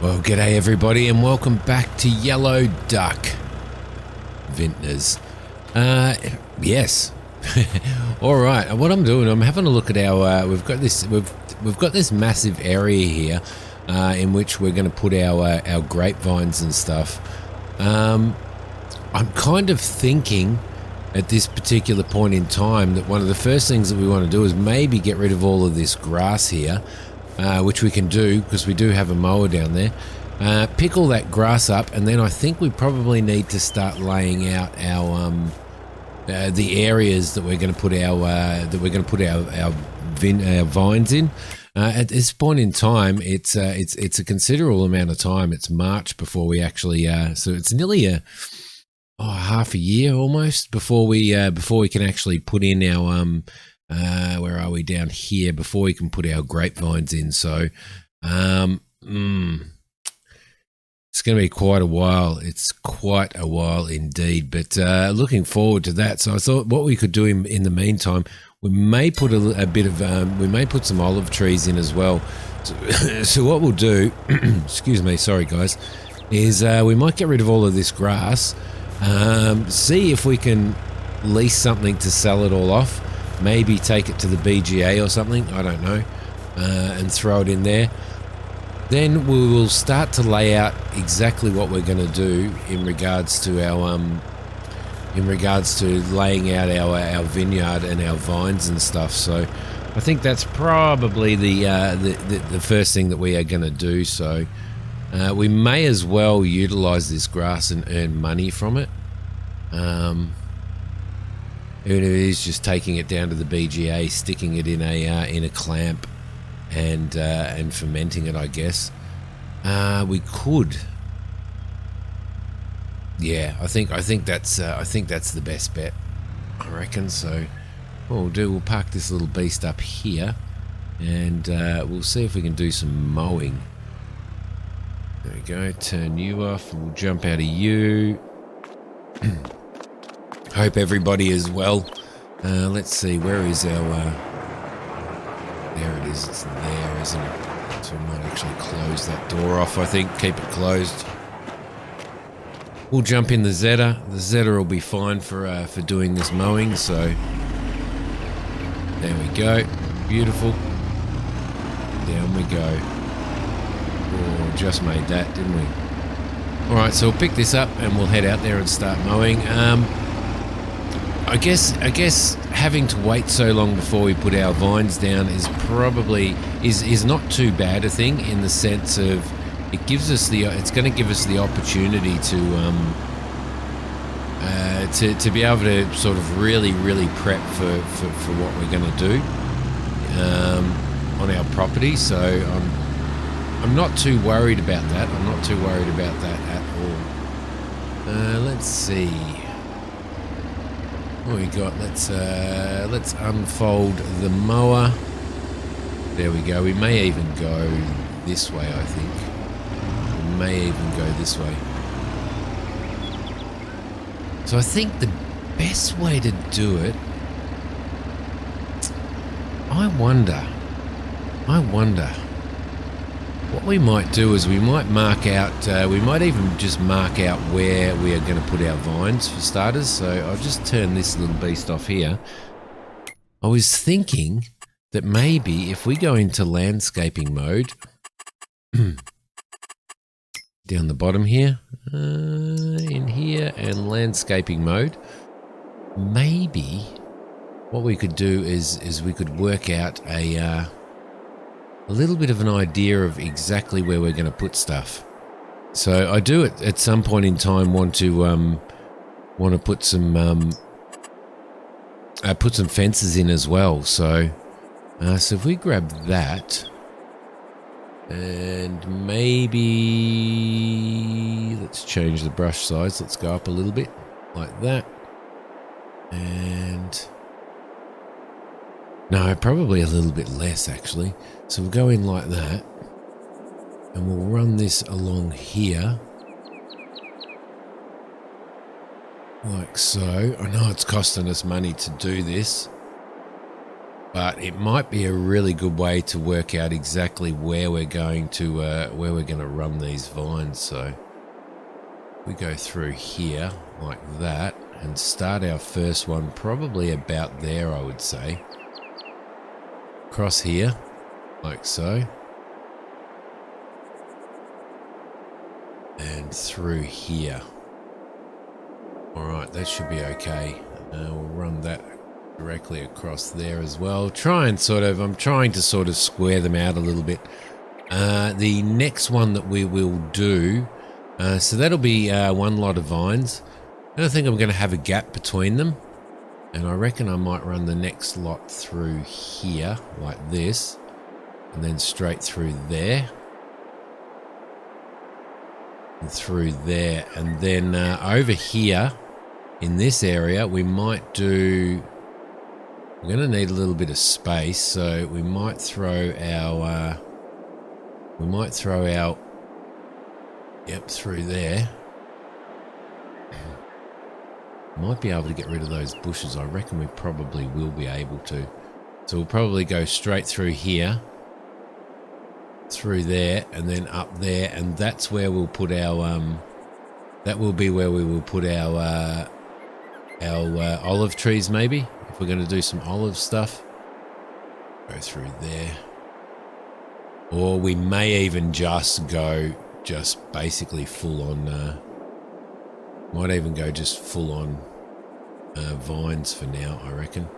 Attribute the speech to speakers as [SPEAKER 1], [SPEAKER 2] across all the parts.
[SPEAKER 1] Well, g'day everybody and welcome back to Yellow Duck Vintners. Yes. All right. What I'm doing, I'm having a look at our. We've got this massive area here, in which we're going to put our grapevines and stuff. I'm kind of thinking at this particular point in time that one of the first things that we want to do is maybe get rid of all of this grass here. Which we can do because we do have a mower down there. Pick all that grass up, and then I think we probably need to start laying out our the areas that we're going to put our vines in. At this point in time, it's a considerable amount of time. It's March before we actually. So it's nearly half a year almost before we can actually put in our where are we down here before we can put our grapevines in. So it's going to be quite a while. It's quite a while indeed, but looking forward to that. So I thought what we could do in the meantime, we may put a bit of we may put some olive trees in as well. So what we'll do, excuse me, sorry guys, is we might get rid of all of this grass, see if we can lease something to sell it all off. Maybe take it to the BGA or something, I don't know, and throw it in there. Then we will start to lay out exactly what we're going to do in regards to our laying out our vineyard and our vines and stuff. So I think that's probably the first thing that we are going to do. So we may as well utilize this grass and earn money from it. Even if it is just taking it down to the BGA, sticking it in a clamp, and fermenting it, I guess. We could. Yeah, I think that's the best bet, I reckon. So what we'll do, we'll park this little beast up here, and we'll see if we can do some mowing. There we go. Turn you off. We'll jump out of you. Hope everybody is well. Let's see, where is our... there it is, it's there, isn't it? So we might actually close that door off, I think. Keep it closed. We'll jump in the Zeta. The Zeta will be fine for doing this mowing, so... there we go. Beautiful. Down we go. Oh, just made that, didn't we? Alright, so we'll pick this up and we'll head out there and start mowing. I guess having to wait so long before we put our vines down is probably is not too bad a thing, in the sense of it's going to give us the opportunity to be able to sort of really prep for what we're going to do on our property. So I'm not too worried about that. I'm not too worried about that at all. Let's see. What we got? Let's unfold the mower. There we go. We may even go this way, I think. We may even go this way. So I think the best way to do it... I wonder... what we might do is we might mark out, we might even just mark out where we are going to put our vines for starters. So I'll just turn this little beast off here. I was thinking that maybe if we go into landscaping mode, down the bottom here, in here, and landscaping mode, maybe what we could do is we could work out a little bit of an idea of exactly where we're going to put stuff. So I do at some point in time want to put some fences in as well. So if we grab that, and maybe let's change the brush size. Let's go up a little bit like that, and no, probably a little bit less actually. So we'll go in like that, and we'll run this along here, like so. I know it's costing us money to do this, but it might be a really good way to work out exactly where we're going to run these vines. So we go through here like that and start our first one probably about there, I would say. Across here, like so. And through here. Alright, that should be okay. We'll run that directly across there as well. I'm trying to sort of square them out a little bit. The next one that we will do, so that'll be one lot of vines. I don't think I'm going to have a gap between them. And I reckon I might run the next lot through here, like this. And then straight through there. And through there. And then over here, in this area, we might do... We're going to need a little bit of space, so we might throw our... Yep, through there. Might be able to get rid of those bushes. I reckon we probably will be able to. So we'll probably go straight through here, through there, and then up there, and that's where we'll put our that will be where we will put our olive trees, maybe, if we're going to do some olive stuff. Go through there, or we may even just go basically full on. Might even go just full on vines for now, I reckon.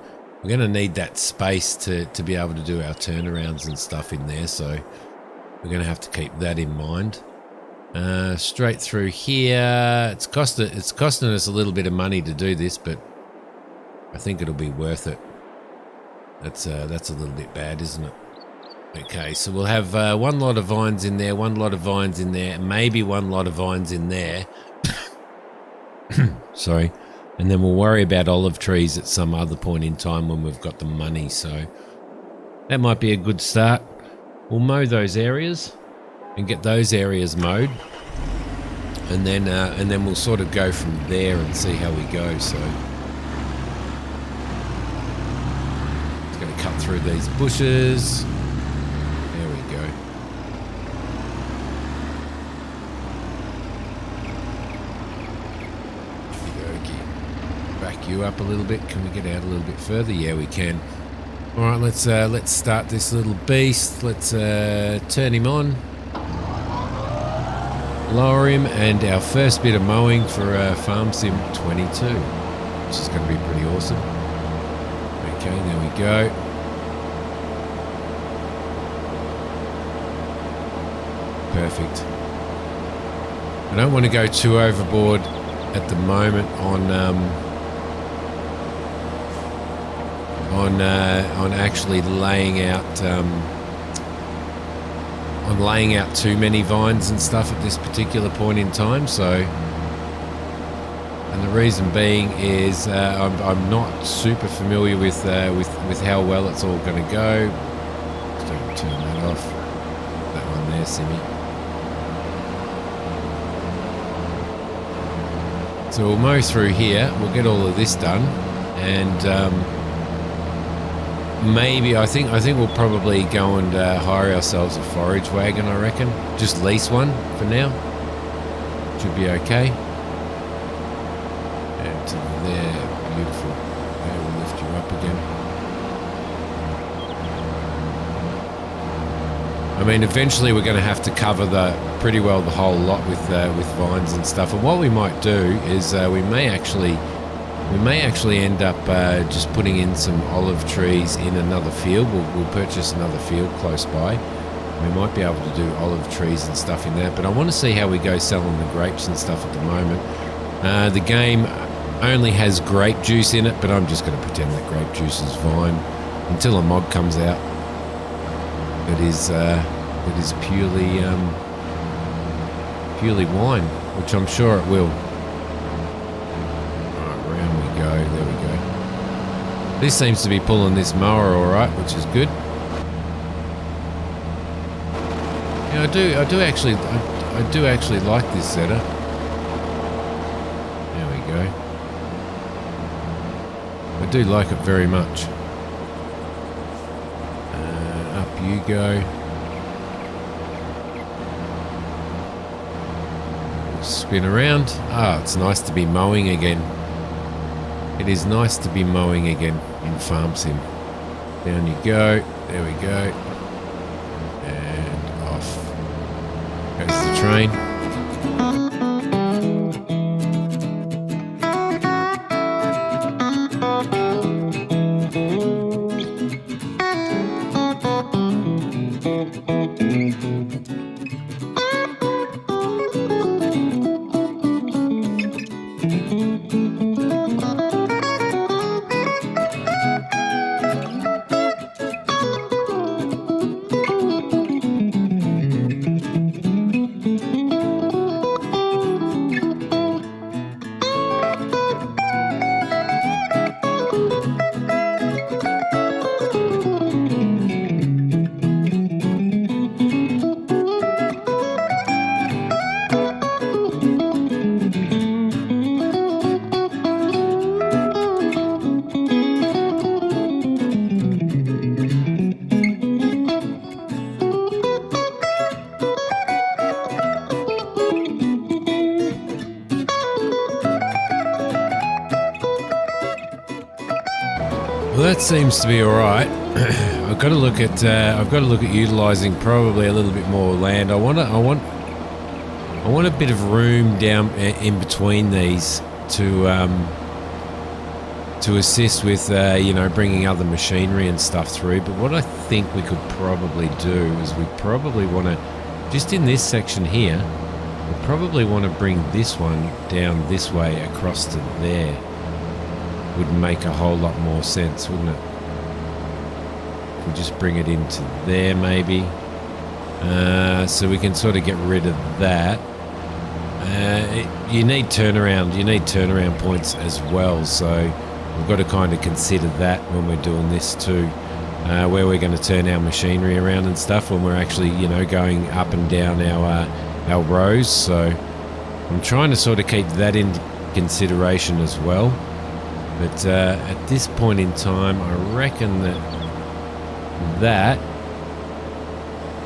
[SPEAKER 1] We're going to need that space to be able to do our turnarounds and stuff in there, so we're going to have to keep that in mind. Straight through here. It's costing us a little bit of money to do this, but I think it'll be worth it. That's a little bit bad, isn't it? Okay, so we'll have one lot of vines in there, one lot of vines in there, maybe one lot of vines in there. Sorry. And then we'll worry about olive trees at some other point in time when we've got the money. So that might be a good start. We'll mow those areas and get those areas mowed. And then we'll sort of go from there and see how we go. So just going to cut through these bushes. There we go. Back you up a little bit. Can we get out a little bit further? Yeah, we can. All right, let's start this little beast. Let's turn him on, lower him, and our first bit of mowing for Farm Sim 22, which is going to be pretty awesome. Okay, there we go. Perfect. I don't want to go too overboard at the moment on actually laying out too many vines and stuff at this particular point in time. So, and the reason being is I'm not super familiar with how well it's all going to go. Just don't turn that off. That one there, Simi. So we'll mow through here. We'll get all of this done, and maybe I think we'll probably go and hire ourselves a forage wagon. I reckon just lease one for now. Should be okay. And to there, beautiful. Okay, we'll lift you up again. I mean, eventually we're going to have to cover pretty well the whole lot with vines and stuff. And what we might do is we may actually end up just putting in some olive trees in another field. We'll purchase another field close by. We might be able to do olive trees and stuff in that. But I want to see how we go selling the grapes and stuff at the moment. The game only has grape juice in it, but I'm just going to pretend that grape juice is vine until a mod comes out. It is purely wine, which I'm sure it will. Right, round we go. There we go. This seems to be pulling this mower all right, which is good. Yeah, I do actually like this setup. There we go. I do like it very much. you go. Spin around. Ah, it's nice to be mowing again. It is nice to be mowing again in Farm Sim. Down you go. There we go. And off goes the train. Well, that seems to be all right. I've got to look at utilising probably a little bit more land. I want a bit of room down in between these to assist with bringing other machinery and stuff through. But what I think we could probably do is we probably want to, just in this section here, we probably want to bring this one down this way across to there. Would make a whole lot more sense, wouldn't it? If we just bring it into there maybe, so we can sort of get rid of that. You need turnaround points as well, so we've got to kind of consider that when we're doing this too, where we're going to turn our machinery around and stuff when we're actually going up and down our rows. So I'm trying to sort of keep that in consideration as well. But at this point in time, I reckon that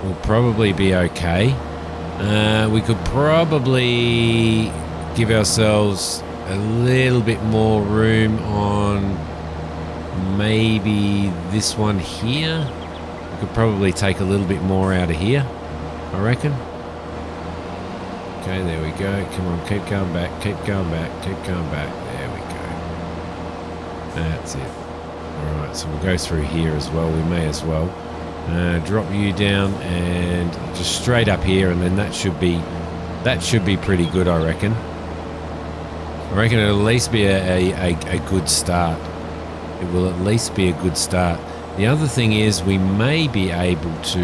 [SPEAKER 1] will probably be okay. We could probably give ourselves a little bit more room on maybe this one here. We could probably take a little bit more out of here, I reckon. Okay, there we go. Come on, keep going back, keep going back, keep going back. There we go. That's it. Alright, so we'll go through here as well. We may as well. Drop you down and just straight up here, and then that should be pretty good, I reckon. I reckon it'll at least be a good start. It will at least be a good start. The other thing is we may be able to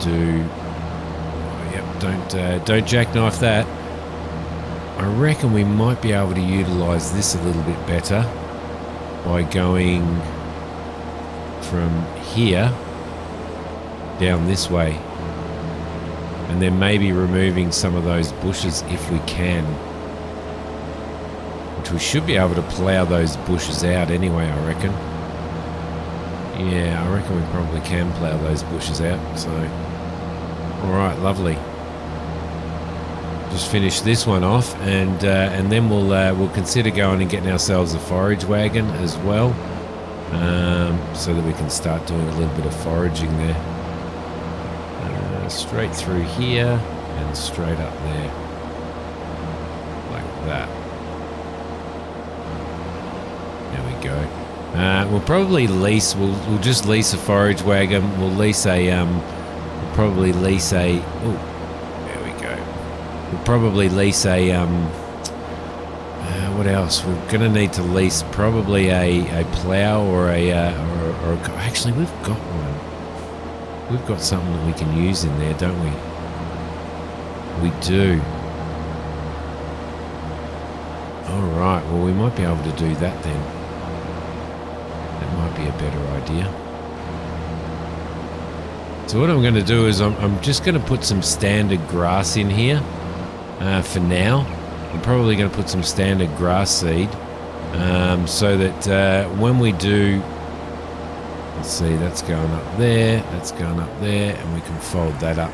[SPEAKER 1] do... Oh, yep, don't jackknife that. I reckon we might be able to utilise this a little bit better by going from here down this way, and then maybe removing some of those bushes if we can, which we should be able to plough those bushes out anyway, I reckon. Yeah, I reckon we probably can plough those bushes out. So alright, lovely. Just finish this one off, and then we'll consider going and getting ourselves a forage wagon as well, so that we can start doing a little bit of foraging there. Straight through here and straight up there, like that. There we go. We'll probably lease. We'll just lease a forage wagon. We'll lease a. We'll probably lease a. Oh. We'll probably lease a, what else? We're going to need to lease probably a plough or actually we've got one. We've got something that we can use in there, don't we? We do. Alright, well we might be able to do that then. That might be a better idea. So what I'm going to do is I'm just going to put some standard grass in here. For now, I'm probably going to put some standard grass seed, so that when we do See, that's going up there, that's going up there, and we can fold that up.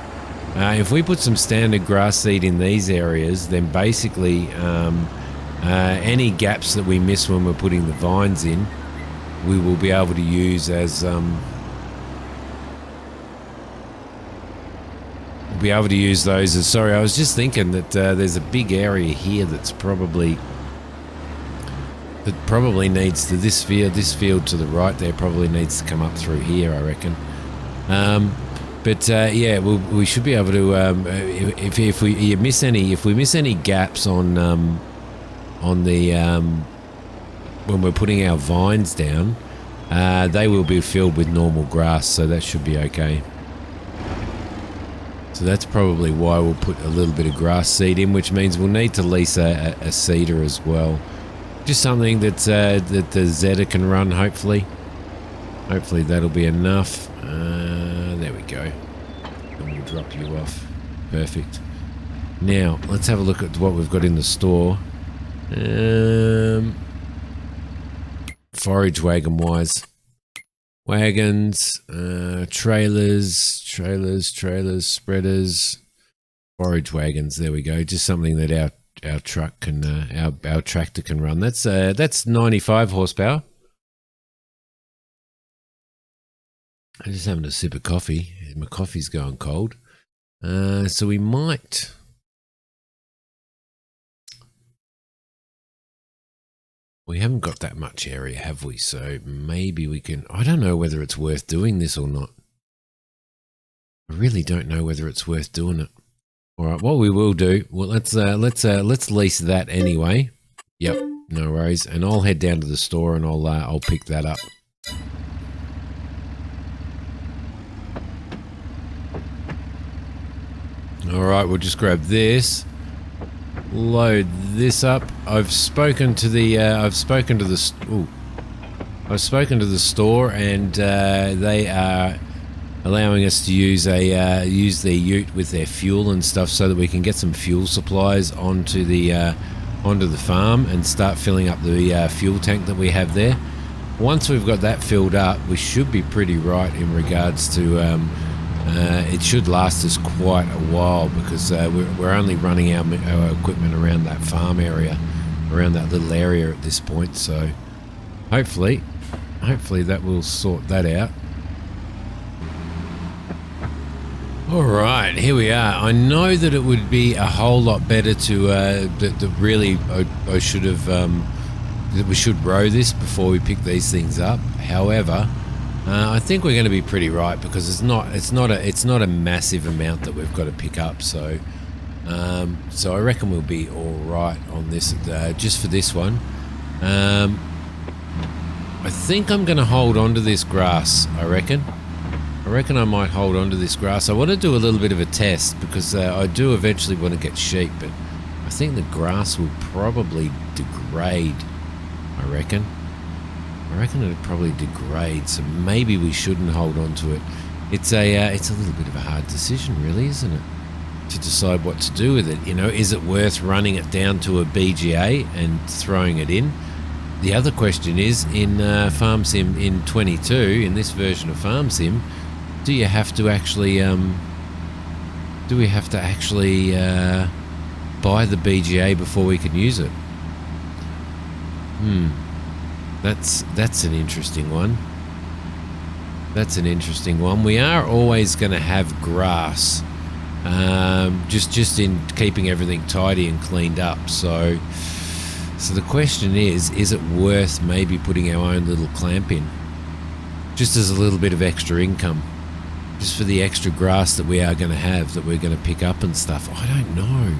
[SPEAKER 1] If we put some standard grass seed in these areas, then basically any gaps that we miss when we're putting the vines in, we will be able to use as be able to use those as, sorry, I was just thinking that there's a big area here that's probably needs to, this field to the right there probably needs to come up through here, I reckon. Yeah, we should be able to, if we miss any gaps on the when we're putting our vines down, they will be filled with normal grass, so that should be okay. So that's probably why we'll put a little bit of grass seed in, which means we'll need to lease a seeder as well. Just something that the Zeta can run, hopefully. Hopefully that'll be enough. There we go. And we'll drop you off. Perfect. Now, let's have a look at what we've got in the store. Forage wagon wise. Wagons, trailers, spreaders, forage wagons. There we go. Just something that our truck can, our tractor can run. That's 95 horsepower. I'm just having a sip of coffee. My coffee's going cold. So we might. We haven't got that much area, have we? So maybe we can, I don't know whether it's worth doing this or not. I really don't know whether it's worth doing it. All right, what we will do, well, let's lease that anyway. Yep, no worries. And I'll head down to the store and I'll pick that up. All right, we'll just grab this. Load this up. I've spoken to the store, and they are allowing us to use their ute with their fuel and stuff, so that we can get some fuel supplies onto the farm and start filling up the fuel tank that we have there. Once we've got that filled up, we should be pretty right in regards to. It should last us quite a while, because we're only running our equipment around that farm area, around that little area at this point. So hopefully that will sort that out. All right, here we are. I know that it would be a whole lot better to that really I should have that we should row this before we pick these things up. However, I think we're going to be pretty right, because it's not a massive amount that we've got to pick up. So so I reckon we'll be all right on this just for this one. I think I'm going to hold on to this grass. I reckon I might hold on to this grass. I want to do a little bit of a test, because I do eventually want to get sheep, but I think the grass will probably degrade. I reckon it'll probably degrade, so maybe we shouldn't hold on to it. It's a little bit of a hard decision, really, isn't it? To decide what to do with it. You know, is it worth running it down to a BGA and throwing it in? The other question is, in Farm Sim in 22, in this version of Farm Sim, do we have to actually buy the BGA before we can use it? That's an interesting one. We are always going to have grass, just in keeping everything tidy and cleaned up. So the question is it worth maybe putting our own little clamp in, just as a little bit of extra income, just for the extra grass that we are going to have, that we're going to pick up and stuff? I don't know.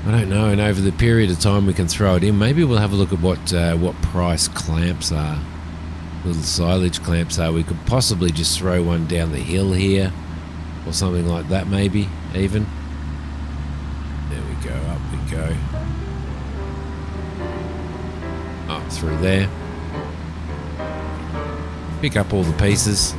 [SPEAKER 1] And over the period of time we can throw it in, maybe we'll have a look at what price clamps are, little silage clamps are. We could possibly just throw one down the hill here, or something like that, maybe, even. There we go, up we go. Up through there. Pick up all the pieces.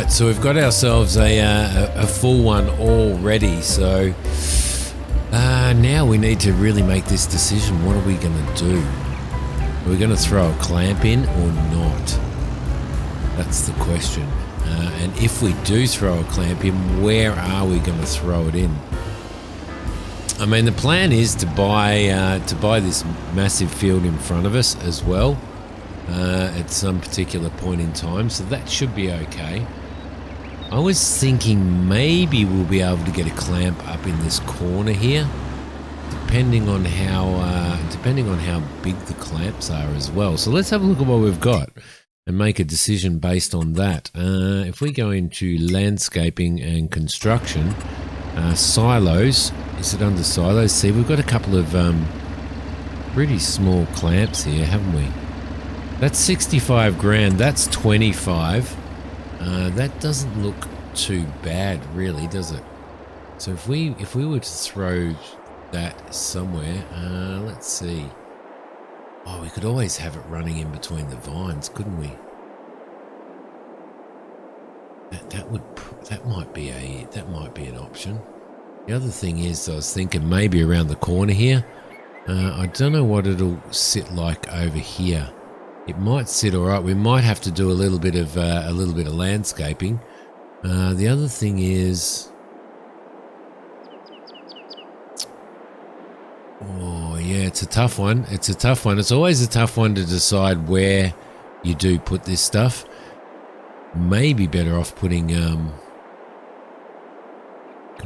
[SPEAKER 1] right, so we've got ourselves a full one already. So now we need to really make this decision. What are we going to do? Are we going to throw a clamp in or not? That's the question. And if we do throw a clamp in, where are we going to throw it in? I mean, the plan is to buy this massive field in front of us as well at some particular point in time, so that should be okay. I was thinking maybe we'll be able to get a clamp up in this corner here, depending on how big the clamps are as well. So let's have a look at what we've got and make a decision based on that. If we go into landscaping and construction, silos, is it under silos? See, we've got a couple of pretty small clamps here, haven't we? That's 65 grand, that's 25. That doesn't look too bad, really, does it? So if we were to throw that somewhere, let's see. Oh, we could always have it running in between the vines, couldn't we? That might be an option. The other thing is, I was thinking maybe around the corner here. I don't know what it'll sit like over here. It might sit all right. We might have to do a little bit of landscaping. The other thing is, oh yeah, it's a tough one. It's always a tough one to decide where you do put this stuff. Maybe better off putting. Can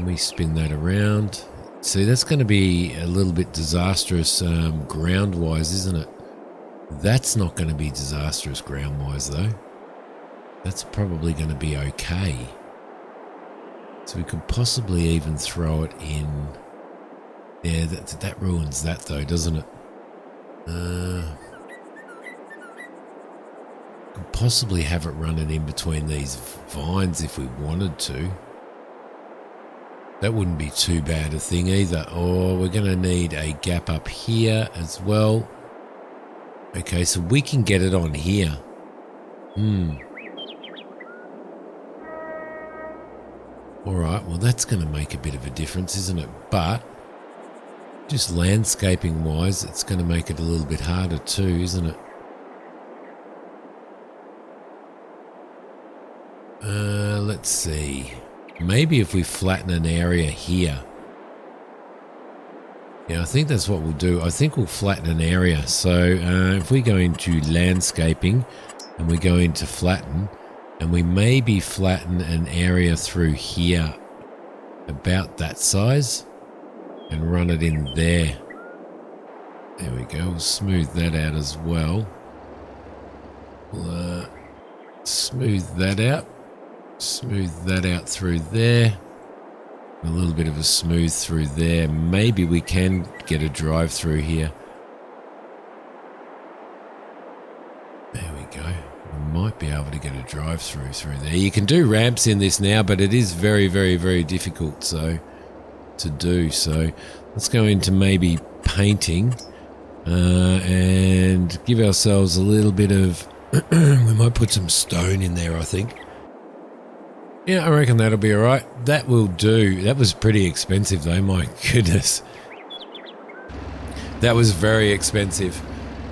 [SPEAKER 1] we spin that around? See, that's going to be a little bit disastrous ground-wise, isn't it? That's not going to be disastrous ground-wise, though. That's probably going to be okay. So we could possibly even throw it in. Yeah, that ruins that, though, doesn't it? Could possibly have it running in between these vines if we wanted to. That wouldn't be too bad a thing either. Or we're going to need a gap up here as well. Okay, so we can get it on here. Alright, well that's going to make a bit of a difference, isn't it? But just landscaping wise, it's going to make it a little bit harder too, isn't it? Let's see. Maybe if we flatten an area here. Yeah, I think that's what we'll do. I think we'll flatten an area. So if we go into landscaping and we go into flatten, and we maybe flatten an area through here about that size and run it in there. There we go. We'll smooth that out as well. We'll smooth that out. Smooth that out through there. A little bit of a smooth through there. Maybe we can get a drive through here. There we go. We might be able to get a drive through there. You can do ramps in this now, but it is very, very, very difficult to do. So let's go into maybe painting and give ourselves a little bit of... we might put some stone in there, I think. Yeah, I reckon that'll be all right. That will do. That was pretty expensive, though. My goodness. That was very expensive.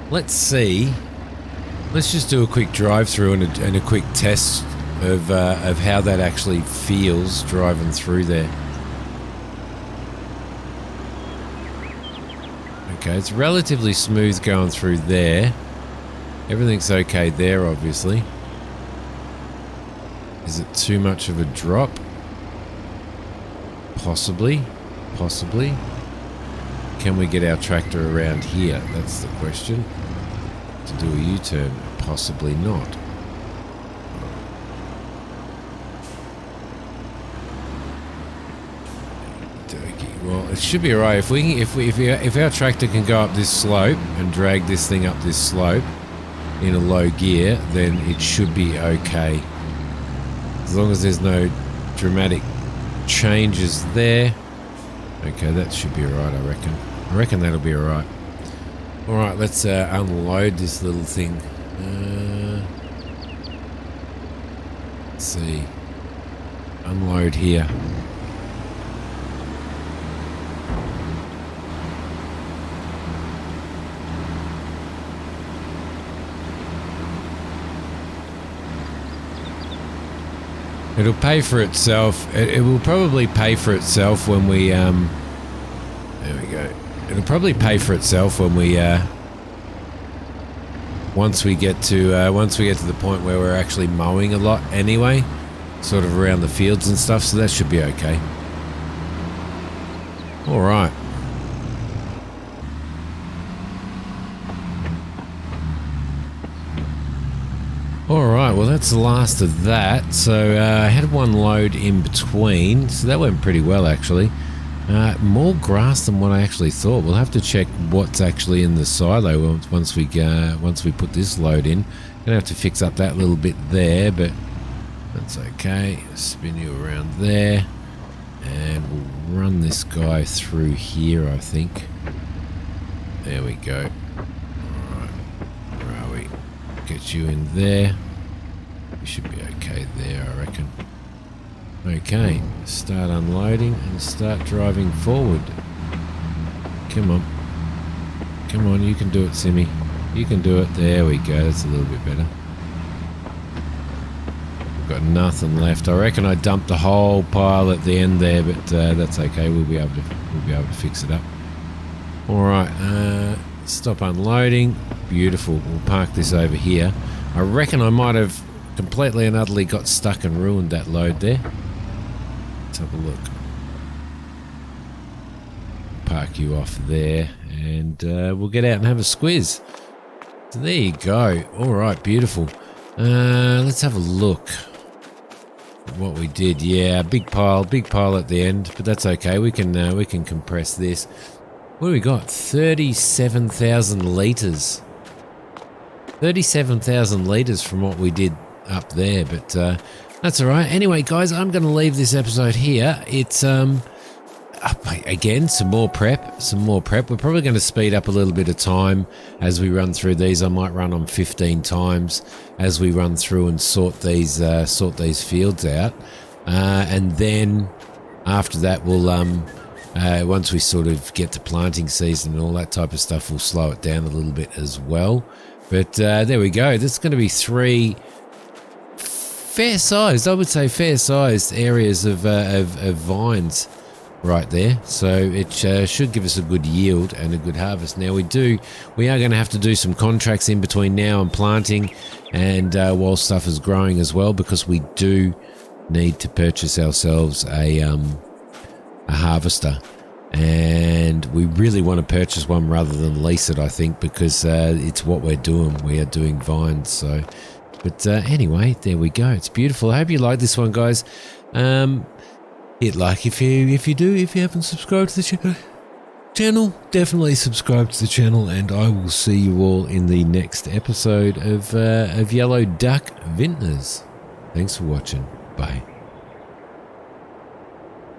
[SPEAKER 1] Let's see. Let's just do a quick drive-through and a quick test of how that actually feels driving through there. Okay, it's relatively smooth going through there. Everything's okay there, obviously. Is it too much of a drop? Possibly. Possibly. Can we get our tractor around here? That's the question. To do a U-turn? Possibly not. Well, it should be alright. If our tractor can go up this slope and drag this thing up this slope in a low gear, then it should be okay. As long as there's no dramatic changes there. Okay, that should be alright, I reckon. I reckon that'll be alright. Alright, let's unload this little thing. Let's see. unload here. It'll pay for itself. It will probably pay for itself when we there we go. It'll probably pay for itself when we once we get to the point where we're actually mowing a lot anyway, sort of around the fields and stuff, so that should be okay. All right. Alright, well that's the last of that. So I had one load in between, so that went pretty well actually. More grass than what I actually thought. We'll have to check what's actually in the silo once we put this load in. Gonna have to fix up that little bit there, but that's okay. Spin you around there, and we'll run this guy through here, I think. There we go. Alright, where are we? Get you in there. We should be okay there, I reckon. Okay, start unloading and start driving forward. Come on. Come on, you can do it, Simmy. You can do it. There we go, that's a little bit better. We've got nothing left. I reckon I dumped the whole pile at the end there, but that's okay. We'll be able to fix it up. Alright, stop unloading. Beautiful. We'll park this over here. I reckon I might have completely and utterly got stuck and ruined that load there. Let's have a look. Park you off there, and we'll get out and have a squiz. So there you go. Alright, beautiful. Let's have a look at what we did. Yeah, big pile at the end, but that's okay. We can compress this. What do we got? 37,000 litres. 37,000 litres from what we did up there, but that's all right. Anyway, guys, I'm going to leave this episode here. It's again some more prep. We're probably going to speed up a little bit of time as we run through these. I might run on 15 times as we run through and sort these fields out, and then after that we'll once we sort of get to planting season and all that type of stuff, we'll slow it down a little bit as well. But there we go. This is going to be 3 fair-sized, I would say fair-sized areas of vines right there. So it should give us a good yield and a good harvest. Now we are going to have to do some contracts in between now and planting, and while stuff is growing as well, because we do need to purchase ourselves a harvester, and we really want to purchase one rather than lease it, I think, because it's what we're doing. We are doing vines. So but anyway, there we go. It's beautiful. I hope you like this one, guys. Hit like if you haven't subscribed to the channel, definitely subscribe to the channel, and I will see you all in the next episode of Yellow Duck Vintners. Thanks for watching. Bye.